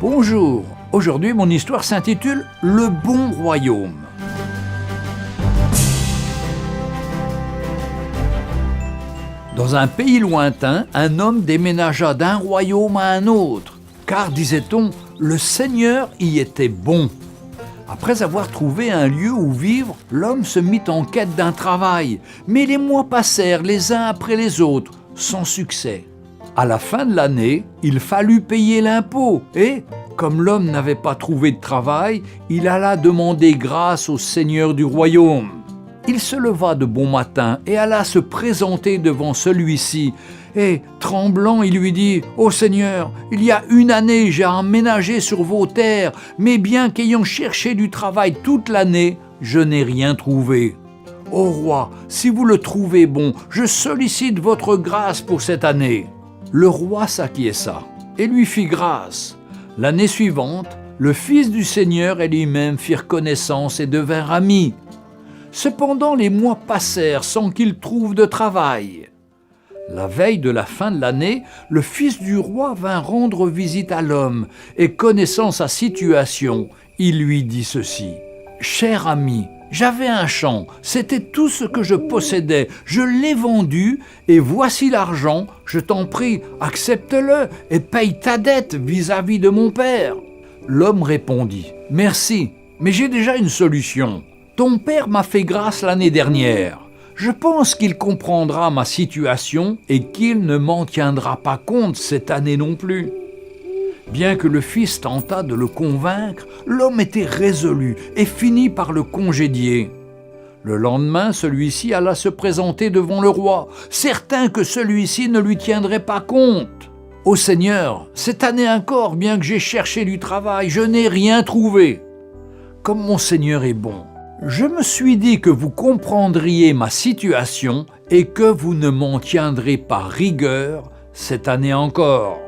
Bonjour, aujourd'hui mon histoire s'intitule « Le bon royaume ». Dans un pays lointain, un homme déménagea d'un royaume à un autre, car, disait-on, le Seigneur y était bon. Après avoir trouvé un lieu où vivre, l'homme se mit en quête d'un travail, mais les mois passèrent les uns après les autres, sans succès. À la fin de l'année, il fallut payer l'impôt et, comme l'homme n'avait pas trouvé de travail, il alla demander grâce au Seigneur du royaume. Il se leva de bon matin et alla se présenter devant celui-ci. Et, tremblant, il lui dit « Ô Seigneur, il y a une année, j'ai emménagé sur vos terres, mais bien qu'ayant cherché du travail toute l'année, je n'ai rien trouvé. Ô roi, si vous le trouvez bon, je sollicite votre grâce pour cette année. » Le roi s'acquiesça et lui fit grâce. L'année suivante, le fils du Seigneur et lui-même firent connaissance et devinrent amis. Cependant, les mois passèrent sans qu'il trouve de travail. La veille de la fin de l'année, le fils du roi vint rendre visite à l'homme et, connaissant sa situation, il lui dit ceci : « Cher ami, j'avais un champ, c'était tout ce que je possédais, je l'ai vendu et voici l'argent, je t'en prie, accepte-le et paye ta dette vis-à-vis de mon père. » L'homme répondit : « Merci, mais j'ai déjà une solution. Ton père m'a fait grâce l'année dernière. Je pense qu'il comprendra ma situation et qu'il ne m'en tiendra pas compte cette année non plus. » Bien que le fils tentât de le convaincre, l'homme était résolu et finit par le congédier. Le lendemain, celui-ci alla se présenter devant le roi, certain que celui-ci ne lui tiendrait pas compte. « Ô Seigneur, cette année encore, bien que j'ai cherché du travail, je n'ai rien trouvé. Comme mon Seigneur est bon, je me suis dit que vous comprendriez ma situation et que vous ne m'en tiendrez pas rigueur cette année encore. »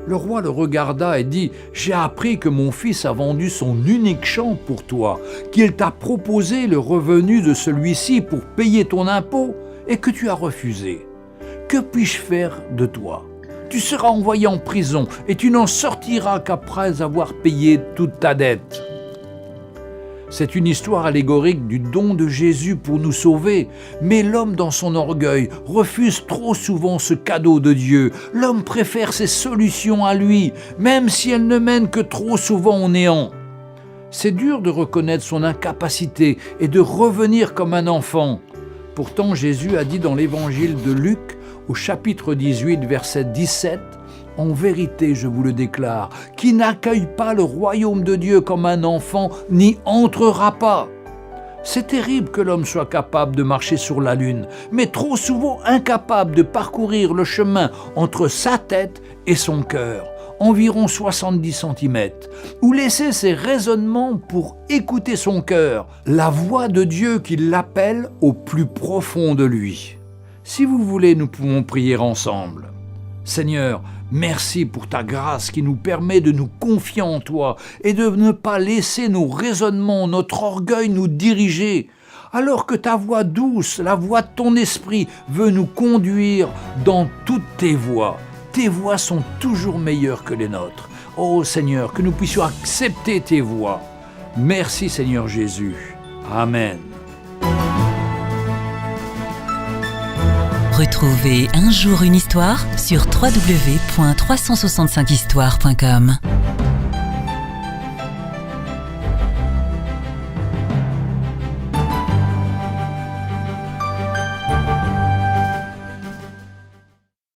Le roi le regarda et dit : « J'ai appris que mon fils a vendu son unique champ pour toi, qu'il t'a proposé le revenu de celui-ci pour payer ton impôt et que tu as refusé. Que puis-je faire de toi ? Tu seras envoyé en prison et tu n'en sortiras qu'après avoir payé toute ta dette. » C'est une histoire allégorique du don de Jésus pour nous sauver, mais l'homme dans son orgueil refuse trop souvent ce cadeau de Dieu. L'homme préfère ses solutions à lui, même si elles ne mènent que trop souvent au néant. C'est dur de reconnaître son incapacité et de revenir comme un enfant. Pourtant, Jésus a dit dans l'évangile de Luc, au chapitre 18, verset 17, « En vérité, je vous le déclare, qui n'accueille pas le royaume de Dieu comme un enfant n'y entrera pas. » C'est terrible que l'homme soit capable de marcher sur la lune, mais trop souvent incapable de parcourir le chemin entre sa tête et son cœur, environ 70 cm, ou laisser ses raisonnements pour écouter son cœur, la voix de Dieu qui l'appelle au plus profond de lui. Si vous voulez, nous pouvons prier ensemble. Seigneur, merci pour ta grâce qui nous permet de nous confier en toi et de ne pas laisser nos raisonnements, notre orgueil nous diriger, alors que ta voix douce, la voix de ton esprit, veut nous conduire dans toutes tes voies. Tes voies sont toujours meilleures que les nôtres. Oh Seigneur, que nous puissions accepter tes voies. Merci Seigneur Jésus. Amen. Retrouvez Un jour une histoire sur www.365histoire.com.